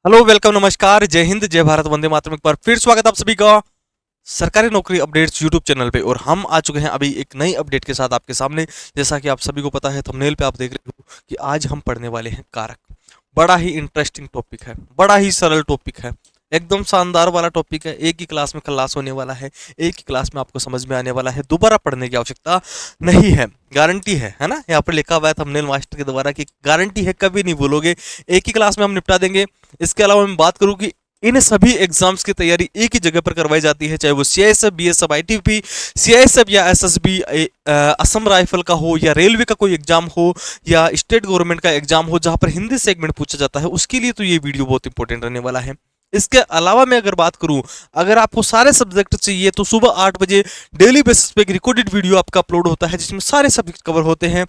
Hello, welcome, नमस्कार, जय हिंद, जय भारत, वंदे मातरम। एक बार फिर स्वागत आप सभी का सरकारी नौकरी अपडेट्स यूट्यूब चैनल पे। और हम आ चुके हैं अभी एक नई अपडेट के साथ आपके सामने। जैसा कि आप सभी को पता है, थंबनेल पे आप देख रहे हो कि आज हम पढ़ने वाले हैं कारक। बड़ा ही इंटरेस्टिंग टॉपिक है, बड़ा ही सरल टॉपिक है, एकदम शानदार वाला टॉपिक है। एक ही क्लास में खल्लास होने वाला है, एक ही क्लास में आपको समझ में आने वाला है, दोबारा पढ़ने की आवश्यकता नहीं है। गारंटी है ना, यहाँ पर लिखा हुआ है थंबनेल मास्टर के द्वारा कि गारंटी है, कभी नहीं भूलोगे। एक ही क्लास में हम निपटा देंगे। इसके अलावा मैं बात करूँ कि इन सभी एग्जाम्स की तैयारी एक ही जगह पर करवाई जाती है, चाहे वो सीआईएसएफ, बीएसएफ, आईटीबीपी, सीआईएसएफ या एसएसबी, असम राइफल का हो, या रेलवे का कोई एग्जाम हो, या स्टेट गवर्नमेंट का एग्जाम हो जहां पर हिंदी सेगमेंट पूछा जाता है, उसके लिए तो ये वीडियो बहुत इंपॉर्टेंट रहने वाला है। इसके अलावा मैं अगर बात करूं, अगर आपको सारे सब्जेक्ट चाहिए तो सुबह 8 बजे डेली बेसिस पे एक रिकॉर्डेड वीडियो आपका अपलोड होता है, जिसमें सारे सब्जेक्ट कवर होते हैं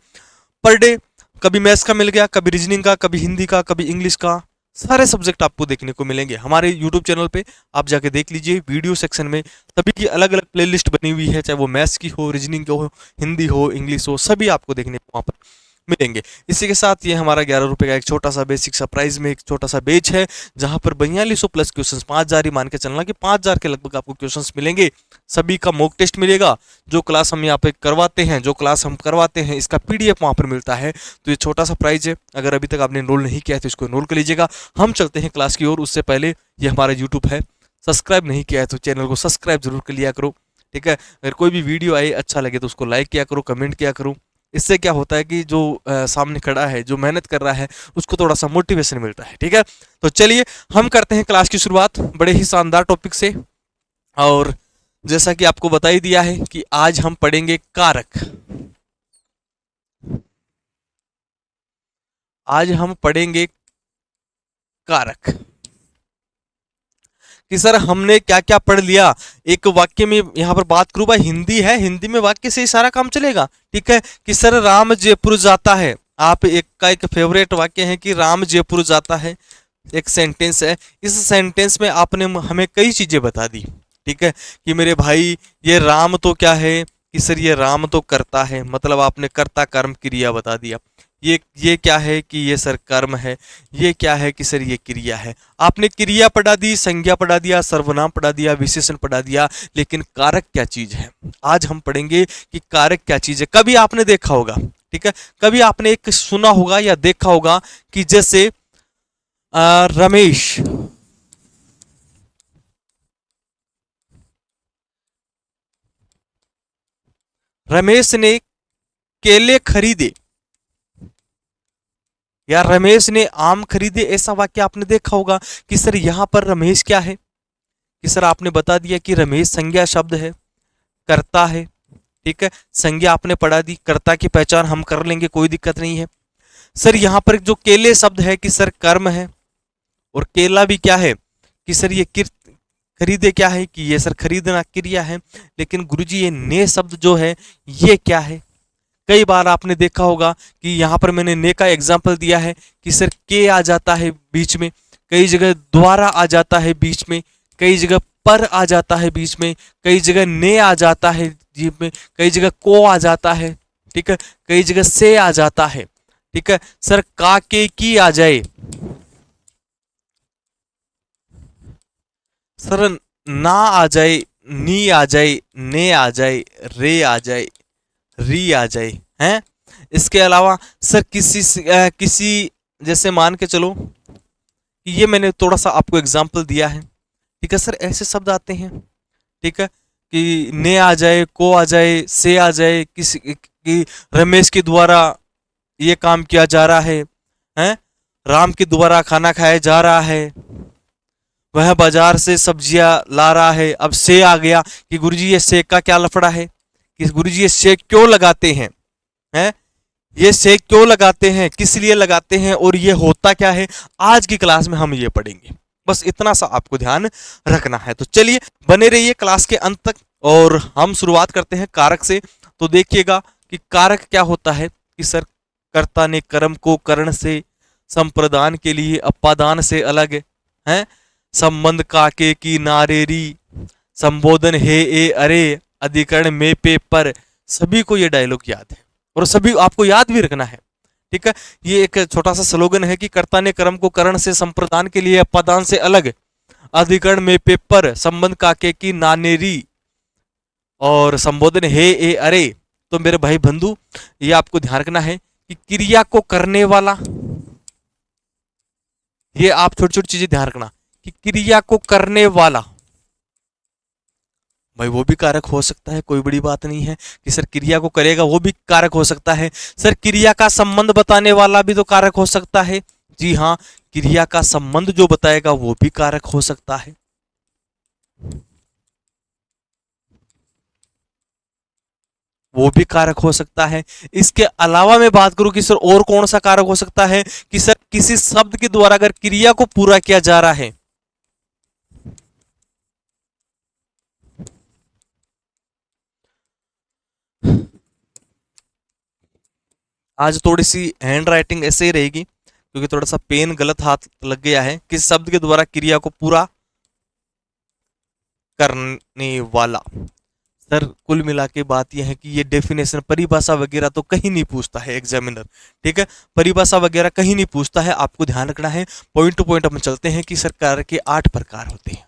पर डे। कभी मैथ्स का मिल गया, कभी रीजनिंग का, कभी हिंदी का, कभी इंग्लिश का, सारे सब्जेक्ट आपको देखने को मिलेंगे हमारे यूट्यूब चैनल पे। आप जाके देख लीजिए वीडियो सेक्शन में, सभी की अलग अलग प्लेलिस्ट बनी हुई है, चाहे वो मैथ्स की हो, रीजनिंग की हो, हिंदी हो, इंग्लिश हो, सभी आपको देखने को वहाँ पर मिलेंगे। इसी के साथ ये हमारा 11 रुपए का एक छोटा सा बेसिक सा प्राइस में एक छोटा सा बेच है, जहां पर 4200 प्लस क्वेश्चंस, 5000 ही मान के चलना कि 5000 के लगभग आपको क्वेश्चंस मिलेंगे। सभी का मॉक टेस्ट मिलेगा। जो क्लास हम यहाँ पे करवाते हैं, जो क्लास हम करवाते हैं, इसका पीडीएफ वहाँ पर मिलता है। तो ये छोटा सा प्राइस है, अगर अभी तक आपने एनरोल नहीं किया है तो इसको एनरोल कर लीजिएगा। हम चलते हैं क्लास की ओर। उससे पहले ये हमारा यूट्यूब है, सब्सक्राइब नहीं किया है तो चैनल को सब्सक्राइब जरूर कर लिया करो, ठीक है। अगर कोई भी वीडियो आए अच्छा लगे तो उसको लाइक किया करो, कमेंट किया करो। इससे क्या होता है कि जो सामने खड़ा है, जो मेहनत कर रहा है, उसको थोड़ा सा मोटिवेशन मिलता है, ठीक है। तो चलिए हम करते हैं क्लास की शुरुआत बड़े ही शानदार टॉपिक से। और जैसा कि आपको बता ही दिया है कि आज हम पढ़ेंगे कारक। आज हम पढ़ेंगे कारक कि सर हमने क्या क्या पढ़ लिया। एक वाक्य में यहाँ पर बात करूँ, भाई हिंदी है, हिंदी में वाक्य से ही सारा काम चलेगा, ठीक है। कि सर राम जयपुर जाता है, आप एक फेवरेट वाक्य है कि राम जयपुर जाता है, एक सेंटेंस है। इस सेंटेंस में आपने हमें कई चीजें बता दी, ठीक है। कि मेरे भाई ये राम तो क्या है, कि सर ये राम तो करता है, मतलब आपने कर्ता कर्म क्रिया बता दिया। ये क्या है, कि ये सर कर्म है। ये क्या है, कि सर ये क्रिया है। आपने क्रिया पढ़ा दी, संज्ञा पढ़ा दिया, सर्वनाम पढ़ा दिया, विशेषण पढ़ा दिया, लेकिन कारक क्या चीज है आज हम पढ़ेंगे कि कारक क्या चीज है। कभी आपने देखा होगा, ठीक है, कभी आपने एक सुना होगा या देखा होगा कि जैसे रमेश रमेश ने केले खरीदे, या रमेश ने आम खरीदे, ऐसा वाक्य आपने देखा होगा। कि सर यहां पर रमेश क्या है, कि सर आपने बता दिया कि रमेश संज्ञा शब्द है, कर्ता है, ठीक है। संज्ञा आपने पढ़ा दी, कर्ता की पहचान हम कर लेंगे, कोई दिक्कत नहीं है। सर यहाँ पर जो केले शब्द है, कि सर कर्म है, और केला भी क्या है, कि सर ये खरीदे क्या है, कि ये सर खरीदना क्रिया है। लेकिन गुरुजी ये ने शब्द जो है ये क्या है। कई बार आपने देखा होगा कि यहाँ पर मैंने ने का एग्जाम्पल दिया है कि सर के आ जाता है बीच में, कई जगह द्वारा आ जाता है बीच में, कई जगह पर आ जाता है बीच में, कई जगह ने आ जाता है जीप में, कई जगह को आ जाता है, ठीक है, कई जगह से आ जाता है, ठीक है। सर का के की आ जाए, सर ना आ जाए, नी आ जाए, ने आ जाए, रे आ जाए, री आ जाए, हैं। इसके अलावा सर किसी जैसे मान के चलो कि ये मैंने थोड़ा सा आपको एग्जाम्पल दिया है, ठीक है। सर ऐसे शब्द आते हैं, ठीक है, कि ने आ जाए, को आ जाए, से आ जाए, किसी कि रमेश के द्वारा ये काम किया जा रहा है, हैं। राम के द्वारा खाना खाया जा रहा है, वह बाजार से सब्जियां ला रहा है। अब से आ गया कि गुरुजी ये से का क्या लफड़ा है, कि गुरुजी ये से क्यों लगाते हैं, हैं। ये से क्यों लगाते हैं, किस लिए लगाते हैं, और ये होता क्या है, आज की क्लास में हम ये पढ़ेंगे। बस इतना सा आपको ध्यान रखना है। तो चलिए बने रहिए क्लास के अंत तक, और हम शुरुआत करते हैं कारक से। तो देखिएगा कि कारक क्या होता है। कि सर कर्ता ने कर्म को करण से, संप्रदान के लिए अपादान से अलग है, संबंध काके की नारेरी, संबोधन हे ए अरे, अधिकरण में पे पर। सभी को ये डायलॉग याद है, और सभी आपको याद भी रखना है, ठीक है, ये एक छोटा सा स्लोगन है कि कर्ता ने कर्म को करण से संप्रदान के लिए अपादान से अलग अधिकरण में पेपर संबंध काके की नानेरी और संबोधन हे ए अरे। तो मेरे भाई बंधु, ये आपको ध्यान रखना है कि क्रिया को करने वाला, ये आप छोटी छोटी चीजें ध्यान रखना कि क्रिया को करने वाला भाई वो भी कारक हो सकता है, कोई बड़ी बात नहीं है कि सर क्रिया को करेगा, वो भी कारक हो सकता है। सर क्रिया का संबंध बताने वाला भी तो कारक हो सकता है। जी हाँ, क्रिया का संबंध जो बताएगा वो भी कारक हो सकता है। वो भी कारक हो सकता है। इसके अलावा मैं बात करूं कि सर और कौन सा कारक हो सकता है कि सर किसी शब्द के द्वारा अगर क्रिया को पूरा किया जा रहा है, आज थोड़ी सी हैंड राइटिंग ऐसे ही रहेगी क्योंकि थोड़ा सा पेन गलत हाथ लग गया है। किस शब्द के द्वारा क्रिया को पूरा करने वाला। सर कुल मिला के बात यह है कि ये डेफिनेशन परिभाषा वगैरह तो कहीं नहीं पूछता है एग्जामिनर, ठीक है, परिभाषा वगैरह कहीं नहीं पूछता है। आपको ध्यान रखना है, पॉइंट टू पॉइंट हम चलते हैं कि सरकार के 8 प्रकार होते हैं।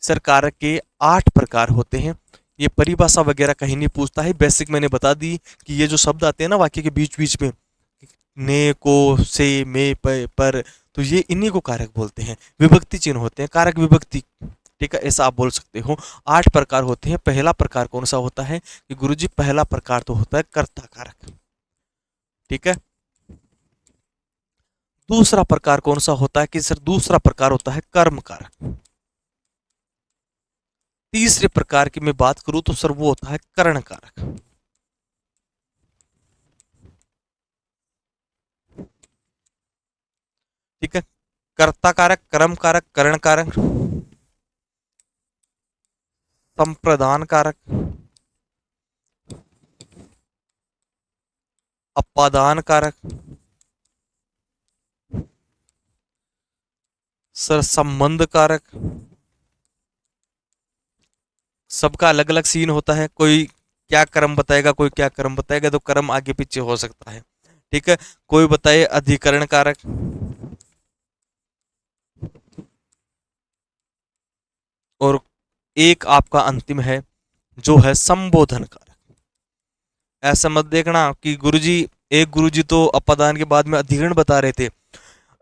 सरकार के 8 प्रकार होते हैं, ये परिभाषा वगैरह कहीं नहीं पूछता है। बेसिक मैंने बता दी कि ये जो शब्द आते हैं ना वाक्य के बीच बीच में, ने को से में पर, तो ये इन्हीं को कारक बोलते हैं। विभक्ति चिन्ह होते हैं, कारक विभक्ति, ठीक है, ऐसा आप बोल सकते हो। 8 प्रकार होते हैं। पहला प्रकार कौन सा होता है कि गुरुजी पहला प्रकार तो होता है कर्ता कारक, ठीक है। दूसरा प्रकार कौन सा होता है कि सर दूसरा प्रकार होता है कर्म कारक। तीसरे प्रकार की मैं बात करूं तो सर वो होता है करण कारक। ठीक है, कर्ता कारक, कर्म कारक, करण कारक, संप्रदान कारक, अपादान कारक, सर संबंध कारक। सबका अलग अलग सीन होता है, कोई क्या कर्म बताएगा, कोई क्या कर्म बताएगा, तो कर्म आगे पीछे हो सकता है, ठीक है। कोई बताए अधिकरण कारक, और एक आपका अंतिम है जो है संबोधन कारक। ऐसा मत देखना कि गुरुजी, एक गुरुजी तो अपादान के बाद में अधिकरण बता रहे थे,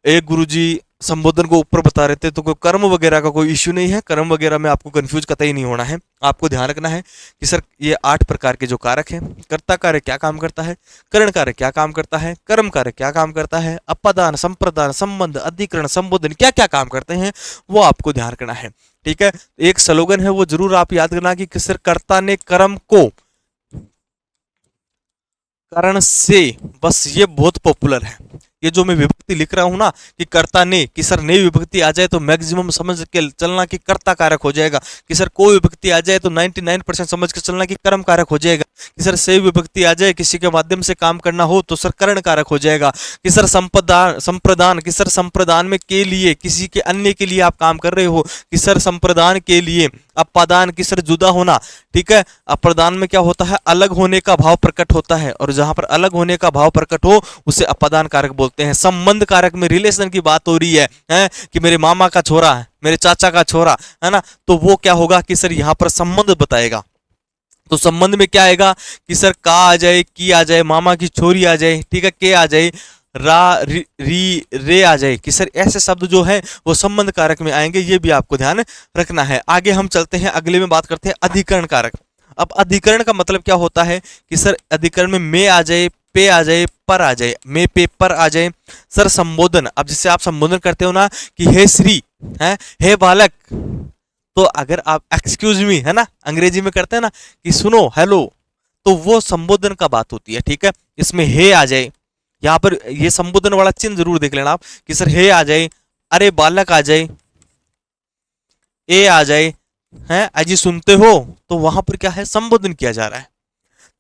एक गुरुजी संबोधन को ऊपर बता रहे थे, तो कोई कर्म वगैरह का कोई इश्यू नहीं है। कर्म वगैरह में आपको कंफ्यूज कतई नहीं होना है। आपको ध्यान रखना है कि सर ये 8 प्रकार के जो कारक हैं, कर्ता कार्य क्या काम करता है, करण कार्य क्या काम करता है, कर्म कार्य क्या काम करता है, अपादान, संप्रदान, संबंध, अधिकरण, संबोधन क्या क्या काम करते हैं, वो आपको ध्यान रखना है, ठीक है। एक स्लोगन है वो जरूर आप याद करना कि सर कर्ता ने कर्म को कारण से, बस ये बहुत पॉपुलर है। ये जो मैं विभक्ति लिख रहा हूं ना कि कर्ता ने, कि सर ने विभक्ति आ जाए तो मैक्सिमम समझ के चलना कि कर्ता कारक हो जाएगा। कि सर कोई विभक्ति आ जाए तो 99% समझ के चलना कि कर्म कारक हो जाएगा। कि सर से विभक्ति आ जाए किसी के माध्यम से काम करना हो तो सर करण कारक हो जाएगा। कि सर संप्रदान, संप्रदान, कि सर संप्रदान में के लिए, किसी के अन्य के लिए आप काम कर रहे हो, कि सर संप्रदान के लिए। अपादान की सर जुदा होना, ठीक है। अपादान में क्या होता है, अलग होने का भाव प्रकट होता है, और जहां पर अलग होने का भाव प्रकट हो उसे अपादान कारक बोलते हैं। संबंध कारक में रिलेशन की बात हो रही है कि मेरे मामा का छोरा है, मेरे चाचा का छोरा है ना, तो वो क्या होगा कि सर यहां पर संबंध बताएगा। तो संबंध में क्या आएगा कि सर का आ जाए, की आ जाए, मामा की छोरी आ जाए, ठीक है, के आ जाए, रा री रे आ जाए, कि सर ऐसे शब्द जो है वो संबंध कारक में आएंगे। ये भी आपको ध्यान रखना है। आगे हम चलते हैं, अगले में बात करते हैं अधिकरण कारक। अब अधिकरण का मतलब क्या होता है कि सर अधिकरण में आ जाए, पे आ जाए, पर आ जाए, में पे पर आ जाए। सर संबोधन, अब जिससे आप संबोधन करते हो ना कि हे श्री, है, हे बालक, तो अगर आप एक्सक्यूज मी, है ना, अंग्रेजी में करते हैं ना कि सुनो, हेलो, तो वो संबोधन का बात होती है, ठीक है। इसमें हे आ जाए, यहाँ पर ये संबोधन वाला चिन्ह जरूर देख लेना आप कि सर हे आ जाए, अरे बालक आ जाए, ए आ जाए, है अजी सुनते हो, तो वहां पर क्या है, संबोधन किया जा रहा है।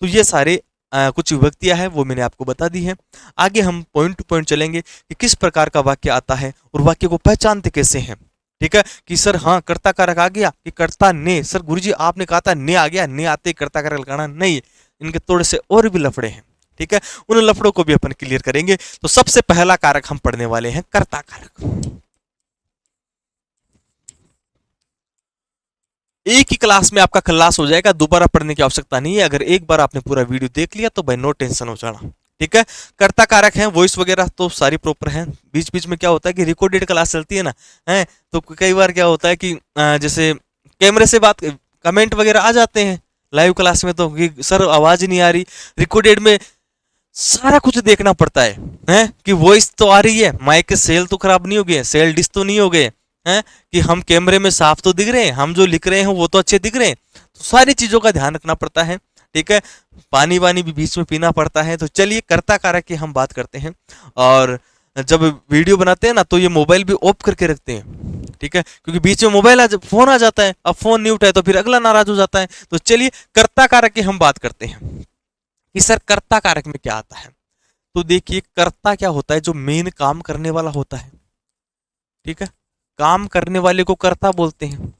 तो ये सारे कुछ विभक्तियां हैं वो मैंने आपको बता दी है। आगे हम पॉइंट टू पॉइंट चलेंगे कि किस प्रकार का वाक्य आता है और वाक्य को पहचानते कैसे हैं, ठीक है। कि सर हाँ कर्ता कारक आ गया, कि कर्ता ने, सर गुरुजी आपने कहा था ने आ गया, ने आते कर्ता कारक लगाना नहीं, इनके थोड़े से और भी लफड़े हैं, ठीक है, उन लफड़ों को भी अपन क्लियर करेंगे। तो सबसे पहला कारक हम पढ़ने वाले हैं कर्ता कारक। एक ही क्लास में आपका खल्लास हो जाएगा, दोबारा पढ़ने की आवश्यकता नहीं है। अगर एक बार आपने पूरा वीडियो देख लिया तो भाई नो टेंशन हो जाना। ठीक है, कर्ता कारक हैं, वॉइस वगैरह तो सारी प्रॉपर है। बीच बीच में क्या होता है कि रिकॉर्डेड क्लास चलती है ना, है तो कई बार क्या होता है कि जैसे कैमरे से बात, कमेंट वगैरह आ जाते हैं लाइव क्लास में तो कि सर आवाज नहीं आ रही। रिकॉर्डेड में सारा कुछ देखना पड़ता है कि वॉइस तो आ रही है, माइक के सेल तो खराब नहीं हो गए, सेल डिस तो नहीं हो गए हैं, कि हम कैमरे में साफ तो दिख रहे हैं, हम जो लिख रहे हैं वो तो अच्छे दिख रहे हैं। तो सारी चीजों का ध्यान रखना पड़ता है। ठीक है, पानी वानी भी बीच में पीना पड़ता है। तो चलिए कर्ता कारक की हम बात करते हैं। और जब वीडियो बनाते हैं ना तो ये मोबाइल भी ऑफ करके रखते हैं। ठीक है, क्योंकि बीच में मोबाइल फोन आ जाता है, अब फोन नहीं उठाए तो फिर अगला नाराज हो जाता है। तो चलिए कर्ता कारक की हम बात करते हैं कि सर कर्ता कारक में क्या आता है। तो देखिए कर्ता क्या होता है, जो मेन काम करने वाला होता है। ठीक है, काम करने वाले को कर्ता बोलते हैं।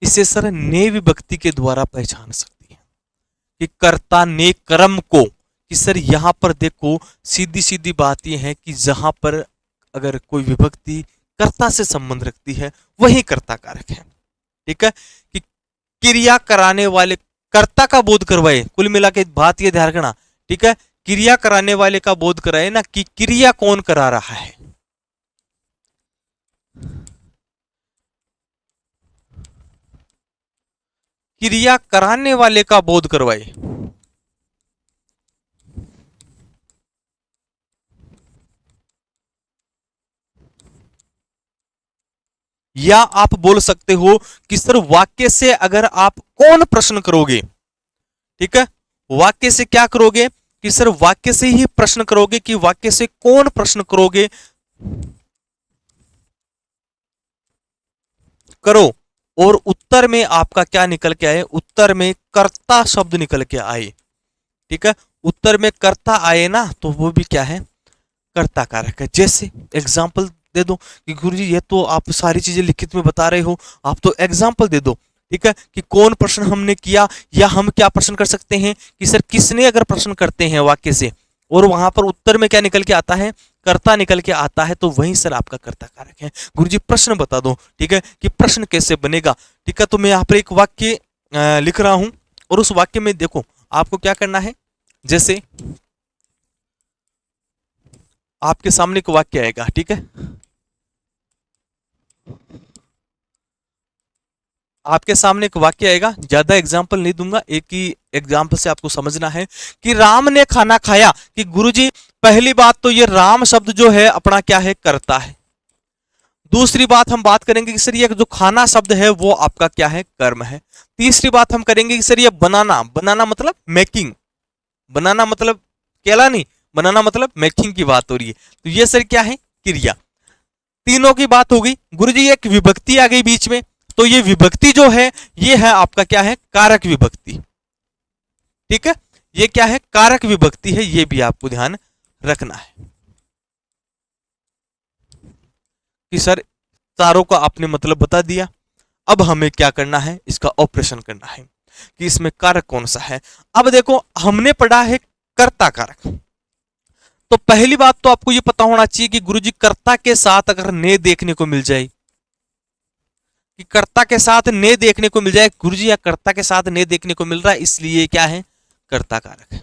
इसे सर ने विभक्ति के द्वारा पहचान सकती है कि कर्ता ने कर्म को, कि सर यहां पर देखो सीधी सीधी बात यह है कि जहां पर अगर कोई विभक्ति कर्ता से संबंध रखती है वही कर्ता कारक है। ठीक है, कि क्रिया कराने वाले कर्ता का बोध करवाए, कुल मिला के बात ये ध्यान रखना। ठीक है, क्रिया कराने वाले का बोध कराए ना, कि क्रिया कौन करा रहा है। क्रिया कराने वाले का बोध करवाए। या आप बोल सकते हो कि सर वाक्य से अगर आप कौन प्रश्न करोगे। ठीक है, वाक्य से क्या करोगे कि सर वाक्य से ही प्रश्न करोगे, कि वाक्य से कौन प्रश्न करोगे, करो और उत्तर में आपका क्या निकल के आए, उत्तर में कर्ता शब्द निकल के आए। ठीक है, उत्तर में कर्ता आए ना तो वो भी क्या है, कर्ता कारक है। जैसे एग्जाम्पल दे दो कि गुरुजी ये तो आप सारी चीजें लिखित में बता रहे हो, आप तो एग्जाम्पल दे दो। ठीक है, कि कौन प्रश्न हमने किया, या हम क्या प्रश्न कर सकते हैं कि सर किसने अगर प्रश्न करते हैं वाक्य से और वहां पर उत्तर में क्या निकल के आता है, कर्ता निकल के आता है, तो वही सर आपका कर्ता कारक है। गुरुजी प्रश्न बता दो। ठीक है, कि प्रश्न कैसे बनेगा। ठीक है, तो मैं यहाँ पर एक वाक्य लिख रहा हूं और उस वाक्य में देखो आपको क्या करना है। जैसे आपके सामने एक वाक्य आएगा। ठीक है, आपके सामने एक वाक्य आएगा, ज्यादा एग्जाम्पल नहीं दूंगा, एक ही एग्जाम्पल से आपको समझना है कि राम ने खाना खाया। कि गुरुजी पहली बात तो ये राम शब्द जो है अपना क्या है, कर्ता है। दूसरी बात हम बात करेंगे कि सर ये जो खाना शब्द है वो आपका क्या है, कर्म है। तीसरी बात हम करेंगे कि सर ये बनाना, बनाना मतलब मेकिंग, बनाना मतलब केला नहीं, बनाना मतलब मेकिंग की बात हो रही है। तो ये सर क्या है, क्रिया। तीनों की बात हो गई। गुरुजी एक विभक्ति आ गई बीच में, तो ये विभक्ति जो है ये है आपका क्या है, कारक विभक्ति। ठीक है, ये क्या है, कारक विभक्ति है, ये भी आपको ध्यान रखना है कि सर चारों का आपने मतलब बता दिया। अब हमें क्या करना है, इसका ऑपरेशन करना है कि इसमें कारक कौन सा है। अब देखो हमने पढ़ा है कर्ता कारक, तो पहली बात तो आपको ये पता होना चाहिए कि गुरुजी कर्ता के साथ अगर ने देखने को मिल जाए, कि कर्ता के साथ ने देखने को मिल जाए, गुरुजी या कर्ता के साथ ने देखने को मिल रहा है, इसलिए क्या है, कर्ता कारक है।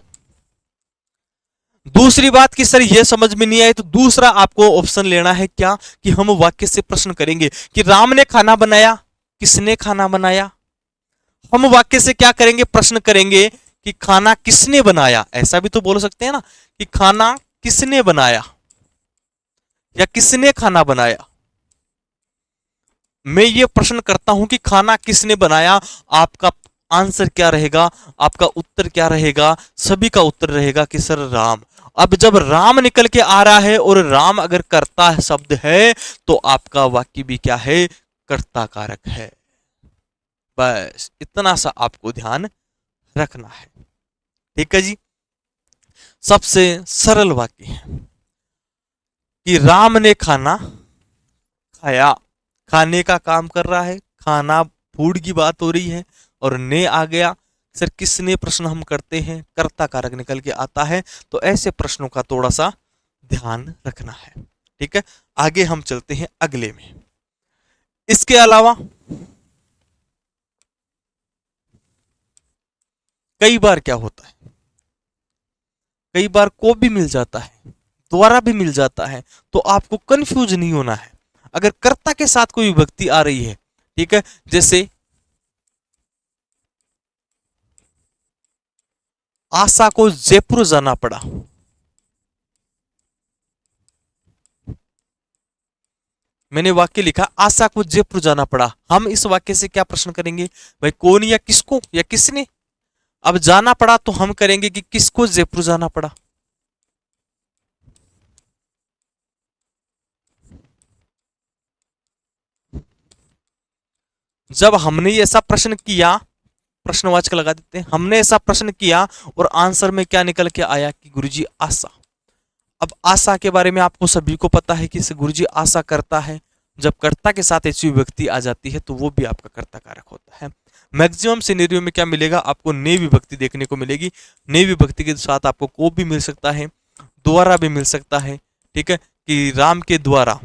दूसरी बात कि सर ये समझ में नहीं आए तो दूसरा आपको ऑप्शन लेना है क्या, कि हम वाक्य से प्रश्न करेंगे कि राम ने खाना बनाया, किसने खाना बनाया। हम वाक्य से क्या करेंगे, प्रश्न करेंगे कि खाना किसने बनाया। ऐसा भी तो बोल सकते हैं ना कि खाना किसने बनाया या किसने खाना बनाया। मैं ये प्रश्न करता हूं कि खाना किसने बनाया, आपका आंसर क्या रहेगा, आपका उत्तर क्या रहेगा, सभी का उत्तर रहेगा कि सर राम। अब जब राम निकल के आ रहा है और राम अगर कर्ता शब्द है तो आपका वाक्य भी क्या है, कर्ता कारक है। बस इतना सा आपको ध्यान रखना है। ठीक है जी, सबसे सरल वाक्य है कि राम ने खाना खाया, खाने का काम कर रहा है, खाना फूड की बात हो रही है और ने आ गया सर किसने प्रश्न हम करते हैं, कर्ता कारक निकल के आता है, तो ऐसे प्रश्नों का थोड़ा सा ध्यान रखना है। ठीक है, आगे हम चलते हैं अगले में। इसके अलावा कई बार क्या होता है, कई बार को भी मिल जाता है, द्वारा भी मिल जाता है, तो आपको कंफ्यूज नहीं होना है। अगर कर्ता के साथ कोई विभक्ति आ रही है, ठीक है, जैसे आशा को जयपुर जाना पड़ा, मैंने वाक्य लिखा आशा को जयपुर जाना पड़ा, हम इस वाक्य से क्या प्रश्न करेंगे भाई, कौन या किसको या किसने। अब जाना पड़ा तो हम करेंगे कि किसको जयपुर जाना पड़ा। जब हमने ऐसा प्रश्न किया, प्रश्नवाचक लगा देते हैं, हमने ऐसा प्रश्न किया और आंसर में क्या निकल के आया कि गुरुजी आशा। अब आशा के बारे में आपको सभी को पता है कि गुरुजी आशा करता है, जब कर्ता के साथ ऐसी विभक्ति आ जाती है तो वो भी आपका कर्ता कारक होता है। मैक्सिमम सिनेरियो में क्या मिलेगा, आपको ने विभक्ति देखने को मिलेगी। ने विभक्ति के साथ आपको को भी मिल सकता है, द्वारा भी मिल सकता है। ठीक है, कि राम के द्वारा,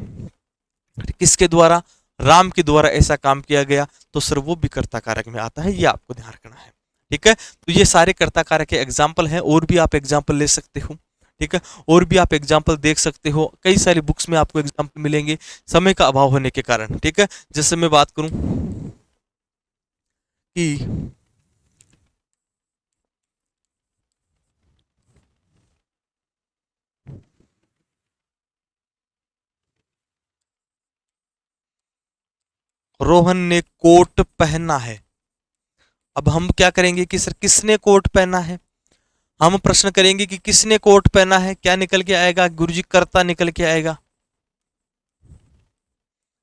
किसके द्वारा, राम के द्वारा ऐसा काम किया गया, तो सर वो भी कर्ता कारक में आता है, ये आपको ध्यान रखना है। ठीक है, तो ये सारे कर्ता कारक के एग्जाम्पल हैं, और भी आप एग्जाम्पल ले सकते हो। ठीक है, और भी आप एग्जाम्पल देख सकते हो, कई सारी बुक्स में आपको एग्जाम्पल मिलेंगे, समय का अभाव होने के कारण। ठीक है, जैसे मैं बात करूं कि रोहन ने कोट पहना है, अब हम क्या करेंगे कि सर किसने कोट पहना है, हम प्रश्न करेंगे कि किसने कोट पहना है, क्या निकल के आएगा गुरुजी, कर्ता निकल के आएगा,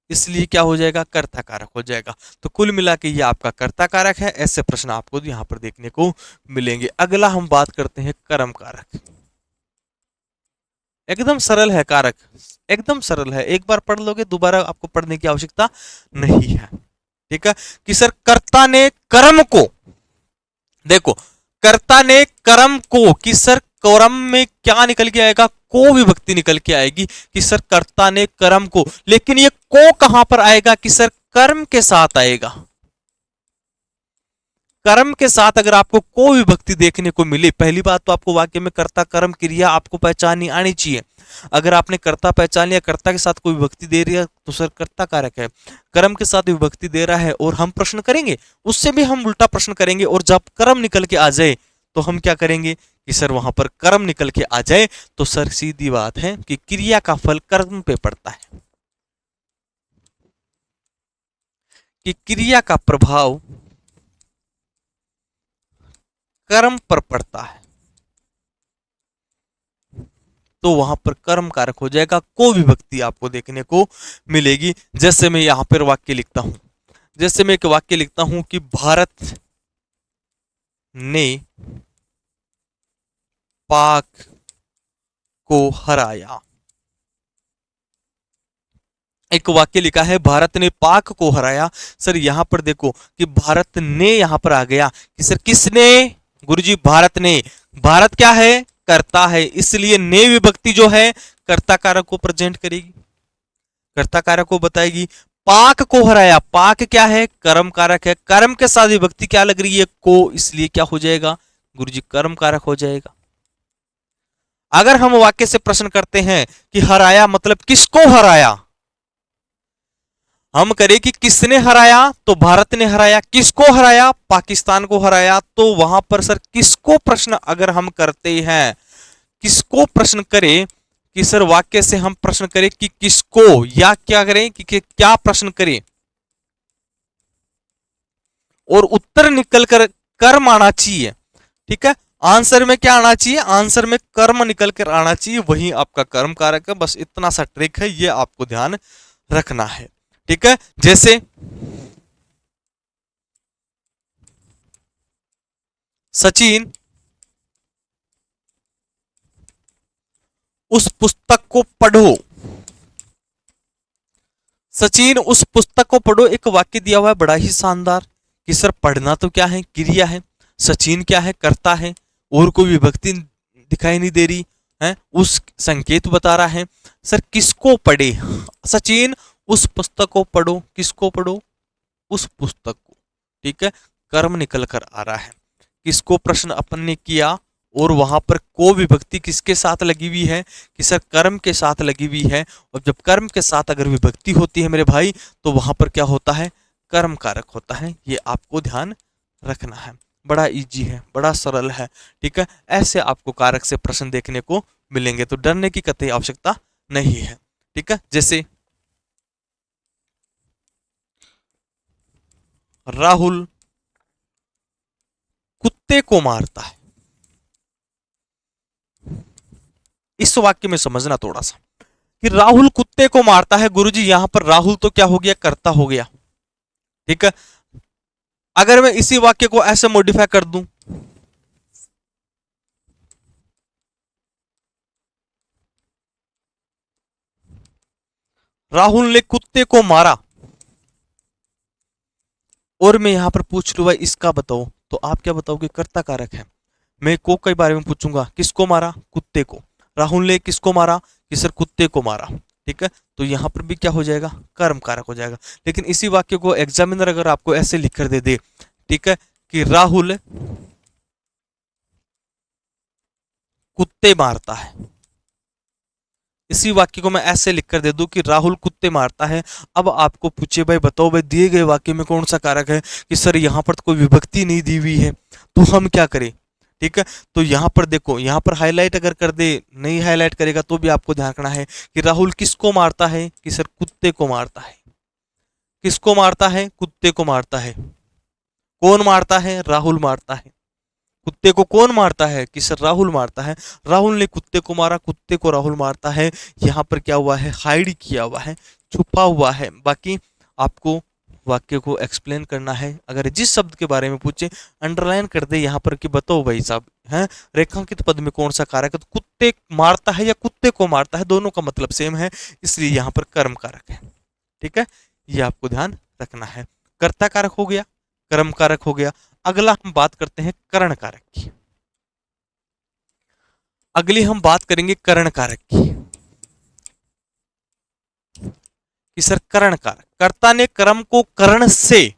इसलिए क्या हो जाएगा, कर्ता कारक हो जाएगा। तो कुल मिला के ये आपका कर्ता कारक है। ऐसे प्रश्न आपको यहां पर देखने को मिलेंगे। अगला हम बात करते हैं कर्म कारक। एकदम सरल है कारक, एकदम सरल है, एक बार पढ़ लोगे दोबारा आपको पढ़ने की आवश्यकता नहीं है। ठीक है, कि सर कर्ता ने कर्म को, देखो कर्ता ने कर्म को, कि सर कर्म में क्या निकल के आएगा, को विभक्ति निकल के आएगी कि सर कर्ता ने कर्म को, लेकिन ये को कहां पर आएगा कि सर कर्म के साथ आएगा। कर्म के साथ अगर आपको को विभक्ति देखने को मिले, पहली बात तो आपको वाक्य में कर्ता कर्म क्रिया आपको पहचाननी आनी चाहिए। अगर आपने कर्ता पहचान लिया, कर्ता के साथ कोई विभक्ति दे रही है तो सर कर्ता कारक है, कर्म के साथ विभक्ति दे रहा है, और हम प्रश्न करेंगे, उससे भी हम उल्टा प्रश्न करेंगे, और जब कर्म निकल के आ जाए तो हम क्या करेंगे कि सर वहां पर कर्म निकल के आ जाए तो सर सीधी बात है कि क्रिया का फल कर्म पे पड़ता है, कि क्रिया का प्रभाव कर्म पर पड़ता है, तो वहां पर कर्म कारक हो जाएगा, को विभक्ति आपको देखने को मिलेगी। जैसे मैं यहां पर वाक्य लिखता हूं, जैसे मैं एक वाक्य लिखता हूं कि भारत ने पाक को हराया, एक वाक्य लिखा है भारत ने पाक को हराया। सर यहां पर देखो कि भारत ने यहां पर आ गया कि सर किसने, गुरुजी भारत ने, भारत क्या है, कर्ता है, इसलिए ने विभक्ति जो है कर्ता कारक को प्रेजेंट करेगी, कर्ता कारक को बताएगी। पाक को हराया, पाक क्या है, कर्म कारक है, कर्म के साथ विभक्ति क्या लग रही है, को, इसलिए क्या हो जाएगा गुरुजी, कर्म कारक हो जाएगा। अगर हम वाक्य से प्रश्न करते हैं कि हराया मतलब किसको हराया, हम करें कि किसने हराया, तो भारत ने हराया, किसको हराया, पाकिस्तान को हराया, तो वहां पर सर किसको प्रश्न अगर हम करते हैं, किसको प्रश्न करें कि सर वाक्य से हम प्रश्न करें कि किसको, या क्या करें कि क्या प्रश्न करें, और उत्तर निकल कर कर्म आना चाहिए। ठीक है, आंसर में क्या आना चाहिए, आंसर में कर्म निकल कर आना चाहिए, वही आपका कर्म कारक है। बस इतना सा ट्रिक है, ये आपको ध्यान रखना है। ठीक है, जैसे सचिन उस पुस्तक को पढ़ो, सचिन उस पुस्तक को पढ़ो, एक वाक्य दिया हुआ है बड़ा ही शानदार कि सर पढ़ना तो क्या है, क्रिया है, सचिन क्या है, कर्ता है, और कोई विभक्ति दिखाई नहीं दे रही है, उस संकेत बता रहा है। सर किसको पढ़े, सचिन उस पुस्तक को पढ़ो, किसको पढ़ो, उस पुस्तक को, ठीक है। कर्म निकल कर आ रहा है, किसको प्रश्न अपन ने किया, और वहां पर को विभक्ति किसके साथ लगी हुई है, कि सर कर्म के साथ लगी हुई है। और जब कर्म के साथ अगर विभक्ति होती है मेरे भाई, तो वहां पर क्या होता है, कर्म कारक होता है। ये आपको ध्यान रखना है, बड़ा इजी है, बड़ा सरल है, ठीक है। ऐसे आपको कारक से प्रश्न देखने को मिलेंगे, तो डरने की कतई आवश्यकता नहीं है, ठीक है। जैसे राहुल कुत्ते को मारता है, इस वाक्य में समझना थोड़ा सा कि राहुल कुत्ते को मारता है। गुरुजी यहां पर राहुल तो क्या हो गया, कर्ता हो गया, ठीक है। अगर मैं इसी वाक्य को ऐसे मॉडिफाई कर दूं, राहुल ने कुत्ते को मारा, और मैं यहां पर पूछ लूं भाई इसका बताओ, तो आप क्या बताओगे, कर्ता कारक है। मैं को के बारे में पूछूंगा, किसको मारा, कुत्ते को। राहुल ने किसको मारा, कि सर कुत्ते को मारा, ठीक है। तो यहां पर भी क्या हो जाएगा, कर्म कारक हो जाएगा। लेकिन इसी वाक्य को एग्जामिनर अगर आपको ऐसे लिख कर दे दे, ठीक है, कि राहुल कुत्ते मारता है, इसी वाक्य को मैं ऐसे लिखकर दे दूं कि राहुल कुत्ते मारता है। अब आपको पूछे भाई बताओ भाई दिए गए वाक्य में कौन सा कारक है, कि सर यहां पर तो कोई विभक्ति नहीं दी हुई है, तो हम क्या करें, ठीक है। तो यहां पर देखो, यहां पर हाईलाइट अगर कर दे, नहीं हाईलाइट करेगा तो भी आपको ध्यान रखना है कि राहुल किसको मारता है, कि सर कुत्ते को मारता है। किसको मारता है, कुत्ते को मारता है। कौन मारता है, राहुल मारता है। कुत्ते को कौन मारता है, कि सर राहुल मारता है। राहुल ने कुत्ते को मारा, कुत्ते को राहुल मारता है। यहां पर क्या हुआ है, हाइड किया हुआ है, छुपा हुआ है। बाकी आपको वाक्य को एक्सप्लेन करना है। अगर जिस शब्द के बारे में पूछे अंडरलाइन कर दे यहां पर कि बताओ भाई साहब, है रेखांकित पद में कौन सा कारक है, तो कुत्ते मारता है या कुत्ते को मारता है, दोनों का मतलब सेम है, इसलिए यहां पर कर्म कारक है, ठीक है। ये आपको ध्यान रखना है। कर्ता कारक हो गया, कर्म कारक हो गया। अगला हम बात करते हैं करण कारक की। अगली हम बात करेंगे करण कारक की, कि सर करण कारक, कर्ता ने कर्म को करण से,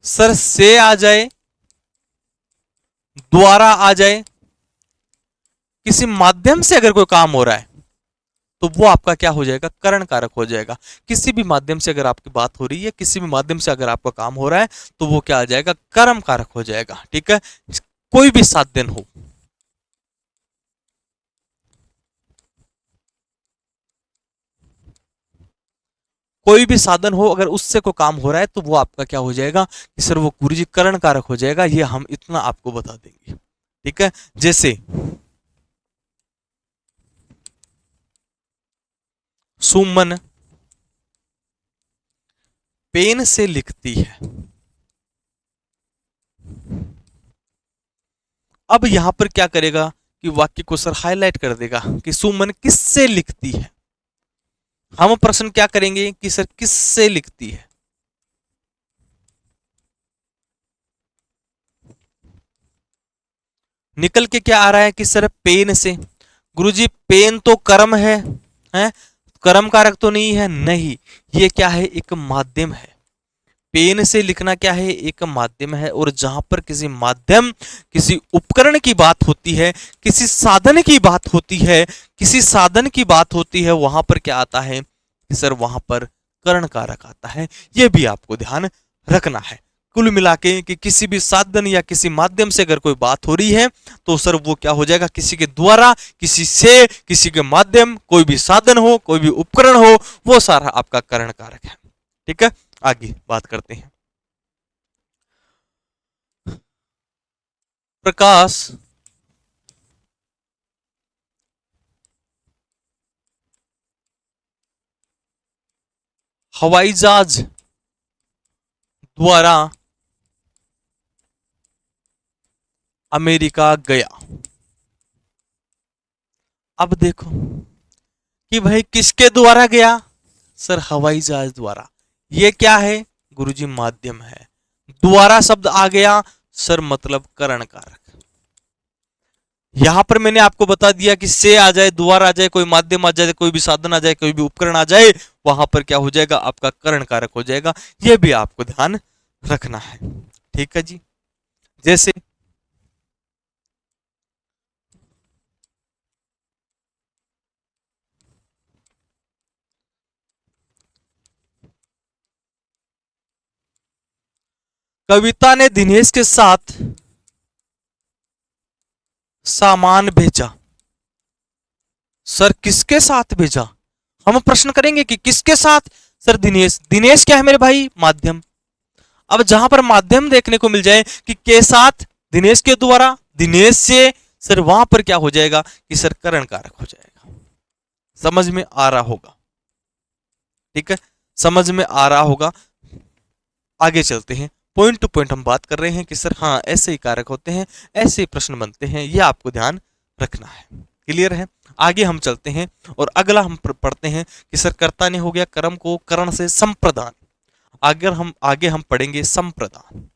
सर से आ जाए, द्वारा आ जाए, किसी माध्यम से अगर कोई काम हो रहा है तो वो आपका क्या हो जाएगा, करण कारक हो जाएगा। किसी भी माध्यम से अगर आपकी बात हो रही है, किसी भी माध्यम से अगर आपका काम हो रहा है, तो वो क्या आ जाएगा, कर्म कारक हो जाएगा, ठीक है। कोई भी साधन हो, कोई भी साधन हो, अगर उससे कोई काम हो रहा है तो वो आपका क्या हो जाएगा, कि सर वो गुरुजी करण कारक हो जाएगा। ये हम इतना आपको बता देंगे, ठीक है। जैसे सुमन पेन से लिखती है। अब यहां पर क्या करेगा, कि वाक्य को सर हाईलाइट कर देगा कि सुमन किससे लिखती है। हम प्रश्न क्या करेंगे, कि सर किससे लिखती है। निकल के क्या आ रहा है, कि सर पेन से। गुरुजी पेन तो कर्म है, कर्म कारक तो नहीं है, नहीं, ये क्या है, एक माध्यम है। पेन से लिखना क्या है, एक माध्यम है। और जहां पर किसी माध्यम, किसी उपकरण की बात होती है, किसी साधन की बात होती है, किसी साधन की बात होती है, वहां पर क्या आता है, कि सर वहां पर कर्ण कारक आता है। यह भी आपको ध्यान रखना है। कुल मिला के कि किसी भी साधन या किसी माध्यम से अगर कोई बात हो रही है, तो सर वो क्या हो जाएगा, किसी के द्वारा, किसी से, किसी के माध्यम, कोई भी साधन हो, कोई भी उपकरण हो, वो सारा आपका कर्ण कारक है, ठीक है। आगे बात करते हैं। प्रकाश हवाई जहाज द्वारा अमेरिका गया। अब देखो कि भाई किसके द्वारा गया, सर हवाई जहाज द्वारा। ये क्या है, गुरुजी माध्यम है। द्वारा शब्द आ गया सर, मतलब करण कारक। यहां पर मैंने आपको बता दिया कि से आ जाए, द्वारा आ जाए, कोई माध्यम आ जाए, कोई भी साधन आ जाए, कोई भी उपकरण आ जाए, वहां पर क्या हो जाएगा, आपका करण कारक हो जाएगा। यह भी आपको ध्यान रखना है। ठीक है जी। जैसे कविता ने दिनेश के साथ सामान भेजा। सर किसके साथ भेजा? हम प्रश्न करेंगे कि किसके साथ। सर दिनेश। दिनेश क्या है मेरे भाई? माध्यम। अब जहां पर माध्यम देखने को मिल जाए कि के साथ, दिनेश के द्वारा, दिनेश से, सर वहां पर क्या हो जाएगा कि सर करण कारक हो जाएगा। समझ में आ रहा होगा? ठीक है, समझ में आ रहा होगा। आगे चलते हैं, पॉइंट टू पॉइंट हम बात कर रहे हैं कि सर हाँ ऐसे ही कारक होते हैं, ऐसे ही प्रश्न बनते हैं, ये आपको ध्यान रखना है। क्लियर है? आगे हम चलते हैं और अगला हम पढ़ते हैं कि सर कर्ता ने हो गया कर्म को करण से संप्रदान। आगे हम पढ़ेंगे संप्रदान।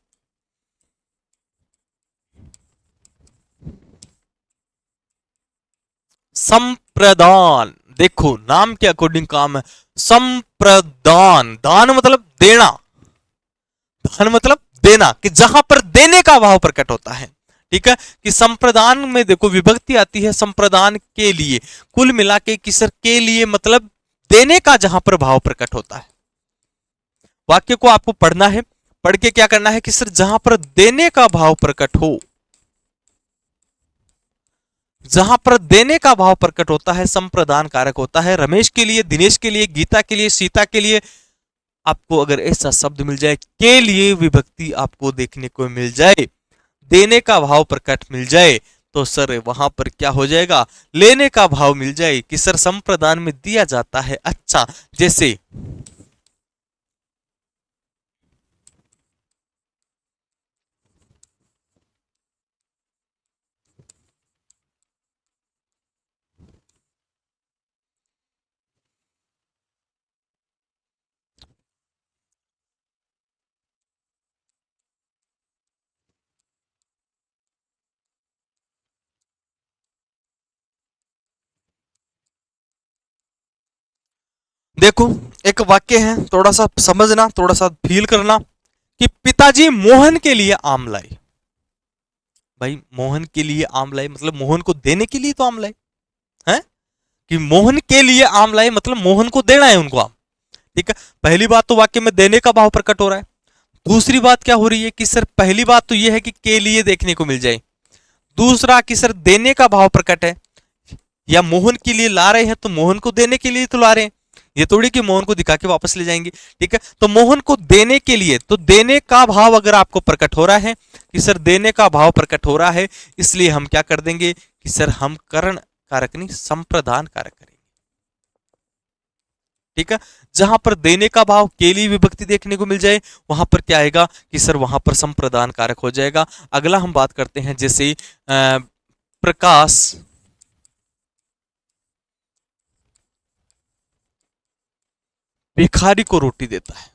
संप्रदान, देखो नाम के अकॉर्डिंग काम है। संप्रदान, दान मतलब देना, दान मतलब देना, कि जहां पर देने का भाव प्रकट होता है। ठीक है, कि संप्रदान में देखो विभक्ति आती है संप्रदान के लिए। कुल मिला के कि सर के लिए मतलब देने का जहां पर भाव प्रकट होता है। वाक्य को आपको पढ़ना है, पढ़ के क्या करना है कि सर जहां पर देने का भाव प्रकट हो, जहां पर देने का भाव प्रकट होता है संप्रदान कारक होता है। रमेश के लिए, दिनेश के लिए, गीता के लिए, सीता के लिए आपको अगर ऐसा शब्द मिल जाए, के लिए विभक्ति आपको देखने को मिल जाए, देने का भाव प्रकट मिल जाए, तो सर वहां पर क्या हो जाएगा, लेने का भाव मिल जाए कि सर संप्रदान में दिया जाता है। अच्छा, जैसे देखो एक वाक्य है, थोड़ा सा समझना, थोड़ा सा फील करना कि पिताजी मोहन के लिए आम लाए। भाई मोहन के लिए आम लाए मतलब मोहन को देने के लिए तो आम लाए हैं, कि मोहन के लिए आम लाए मतलब मोहन को देना है उनको आम। ठीक है, पहली बात तो वाक्य में देने का भाव प्रकट हो रहा है। दूसरी बात क्या हो रही है कि सर पहली बात तो यह है कि के लिए देखने को मिल जाए, दूसरा कि सर देने का भाव प्रकट है, या मोहन के लिए ला रहे हैं तो मोहन को देने के लिए तो ला रहे हैं, ये थोड़ी कि मोहन को दिखा के वापस ले जाएंगे। ठीक है, तो मोहन को देने के लिए, तो देने का भाव अगर आपको प्रकट हो रहा है कि सर देने का भाव प्रकट हो रहा है, इसलिए हम क्या कर देंगे कि सर हम करण कारक नहीं संप्रदान कारक करेंगे। ठीक है, जहां पर देने का भाव के लिए विभक्ति देखने को मिल जाए, वहां पर क्या आएगा कि सर वहां पर संप्रदान कारक हो जाएगा। अगला हम बात करते हैं, जैसे प्रकाश भिखारी को रोटी देता है।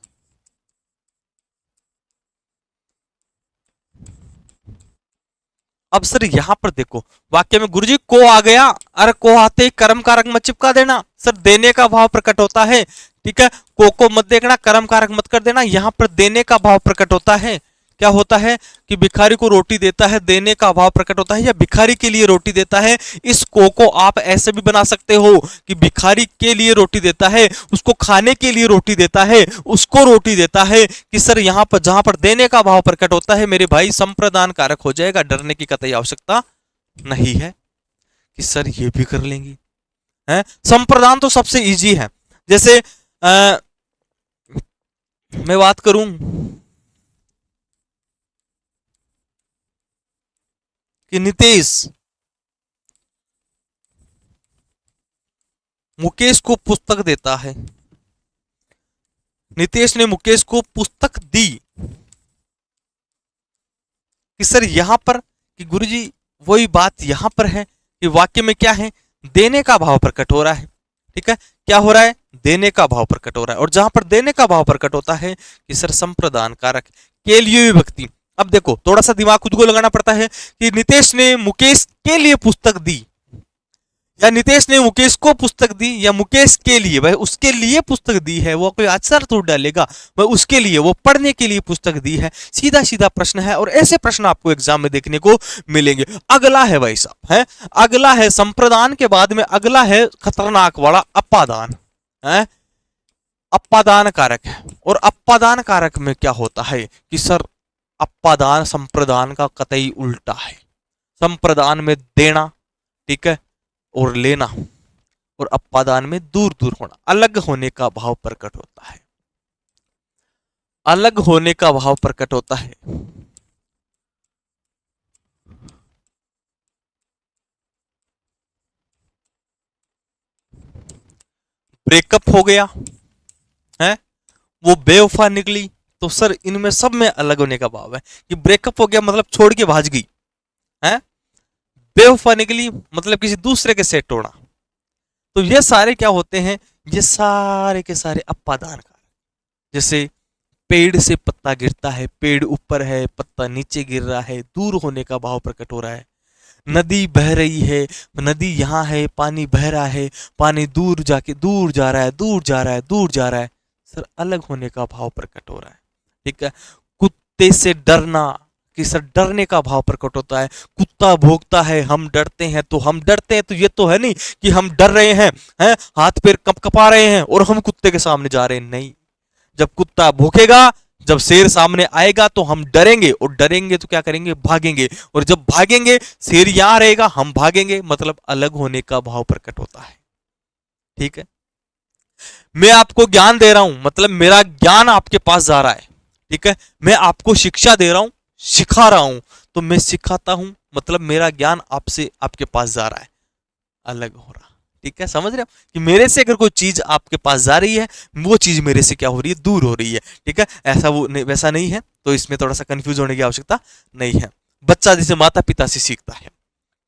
अब सर यहां पर देखो वाक्य में गुरुजी को आ गया, अरे को आते ही कर्म कारक मत चिपका देना, सर देने का भाव प्रकट होता है। ठीक है, को मत देखना, कर्म कारक मत कर देना, यहां पर देने का भाव प्रकट होता है। क्या होता है कि भिखारी को रोटी देता है, देने का भाव प्रकट होता है, या भिखारी के लिए रोटी देता है। इस को आप ऐसे भी बना सकते हो कि भिखारी के लिए रोटी देता है, उसको खाने के लिए रोटी देता है, उसको रोटी देता है, कि सर यहां पर जहां पर देने का भाव प्रकट होता है मेरे भाई संप्रदान कारक हो जाएगा, डरने की कतई आवश्यकता नहीं है कि सर ये भी कर लेंगे। है संप्रदान तो सबसे इजी है। जैसे मैं बात करूं कि नितेश मुकेश को पुस्तक देता है, नितेश ने मुकेश को पुस्तक दी, कि सर यहां पर कि गुरुजी वही बात यहां पर है कि वाक्य में क्या है, देने का भाव प्रकट हो रहा है। ठीक है, क्या हो रहा है देने का भाव प्रकट हो रहा है। और जहां पर देने का भाव प्रकट होता है कि सर संप्रदान कारक के लिए विभक्ति। अब देखो थोड़ा सा दिमाग खुद को लगाना पड़ता है कि नितेश ने मुकेश के लिए पुस्तक दी, या नितेश ने मुकेश को पुस्तक दी, या मुकेश के लिए, भाई उसके लिए पुस्तक दी है, वो कोई आचार तो डालेगा, भाई उसके लिए, वो पढ़ने के लिए पुस्तक दी है। सीधा सीधा प्रश्न है, और ऐसे प्रश्न आपको एग्जाम में देखने को मिलेंगे। अगला है भाई साहब, है अगला है संप्रदान के बाद में अगला है खतरनाक वाला अपादान, है अपादान कारक है। और अपादान कारक में क्या होता है कि सर अपादान संप्रदान का कतई उल्टा है। संप्रदान में देना, ठीक है, और लेना, और अपादान में दूर दूर होना, अलग होने का भाव प्रकट होता है, अलग होने का भाव प्रकट होता है। ब्रेकअप हो गया है, वो बेवफा निकली, तो सर इनमें सब में अलग होने का भाव है कि ब्रेकअप हो गया मतलब छोड़ के भाग गई है, बेवफा निकली मतलब किसी दूसरे के सेट होना। तो ये सारे क्या होते हैं, ये सारे के सारे अपादान कारक। जैसे पेड़ से पत्ता गिरता है, पेड़ ऊपर है, पत्ता नीचे गिर रहा है, दूर होने का भाव प्रकट हो रहा है। नदी बह रही है, नदी यहाँ है, पानी बह रहा है, पानी दूर जाके दूर जा रहा है, दूर जा रहा है, दूर जा रहा है, सर अलग होने का भाव प्रकट हो रहा है। ठीक है, कुत्ते से डरना कि सर डरने का भाव प्रकट होता है। कुत्ता भौंकता है, हम डरते हैं, तो हम डरते हैं तो ये तो है नहीं कि हम डर रहे हैं हाथ पैर कपकपा रहे हैं और हम कुत्ते के सामने जा रहे हैं, नहीं। जब कुत्ता भौंकेगा, जब शेर सामने आएगा तो हम डरेंगे, और डरेंगे तो क्या करेंगे, भागेंगे, और जब भागेंगे शेर यहां रहेगा, हम भागेंगे, मतलब अलग होने का भाव प्रकट होता है। ठीक है, मैं आपको ज्ञान दे रहा हूं, मतलब मेरा ज्ञान आपके पास जा रहा है। ठीक है, मैं आपको शिक्षा दे रहा हूं, सिखा रहा हूं, तो मैं सिखाता हूं, मतलब मेरा ज्ञान आपसे आपके पास जा रहा है, अलग हो रहा। ठीक है, समझ रहे हो कि मेरे से अगर कोई चीज आपके पास जा रही है, वो चीज मेरे से क्या हो रही है, दूर हो रही है। ठीक है, ऐसा वो नहीं, वैसा नहीं है, तो इसमें थोड़ा सा कंफ्यूज होने की आवश्यकता नहीं है। बच्चा जैसे माता पिता से सीखता है,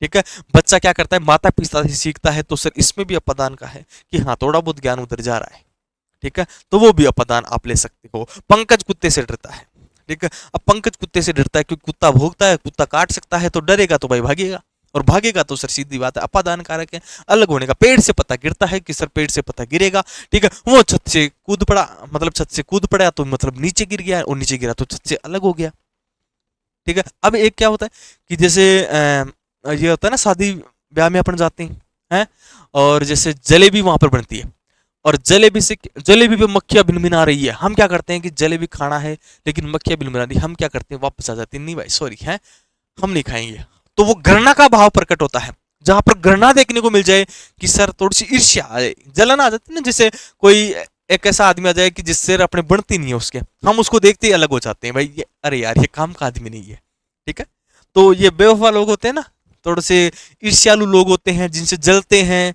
ठीक है, बच्चा क्या करता है, माता पिता से सीखता है, तो सर इसमें भी अपादान का है कि हाँ थोड़ा बहुत ज्ञान उधर जा रहा है। ठीक है, तो वो भी अपादान आप ले सकते हो। पंकज कुत्ते से डरता है, ठीक है, अब पंकज कुत्ते से डरता है क्योंकि कुत्ता भौंकता है, कुत्ता काट सकता है, तो डरेगा तो भाई भागेगा, और भागेगा तो सर सीधी बात है अपादान कारक है, अलग होने का। पेड़ से पत्ता गिरता है कि सर पेड़ से पत्ता गिरेगा, ठीक है, वो छत से कूद पड़ा, मतलब छत से कूद पड़ा तो मतलब नीचे गिर गया, और नीचे गिरा तो छत से अलग हो गया। ठीक है, अब एक क्या होता है कि जैसे ये होता है ना, शादी ब्याह में अपन जाते हैं, और जैसे जलेबी वहां पर बनती है, और जलेबी पे मक्खियां भिनभिना रही है, हम क्या करते हैं कि जलेबी खाना है लेकिन मक्खियां भिनभिना रही, हम क्या करते हैं, वापस आ जाते हैं, नहीं भाई सॉरी है, हम नहीं खाएंगे। तो वो घृणा का भाव प्रकट होता है, जहां पर घृणा देखने को मिल जाए कि सर थोड़ी सी ईर्ष्या आ जाए, जलन आ जाती है ना, जैसे कोई एक ऐसा आदमी आ जाए कि जिससे अपने बनती नहीं है उसके, हम उसको देखते ही अलग हो जाते हैं, भाई ये अरे यार ये काम का आदमी नहीं है। ठीक है, तो ये बेवफा लोग होते हैं ना, थोड़े से ईर्ष्यालु लोग होते हैं, जिनसे जलते हैं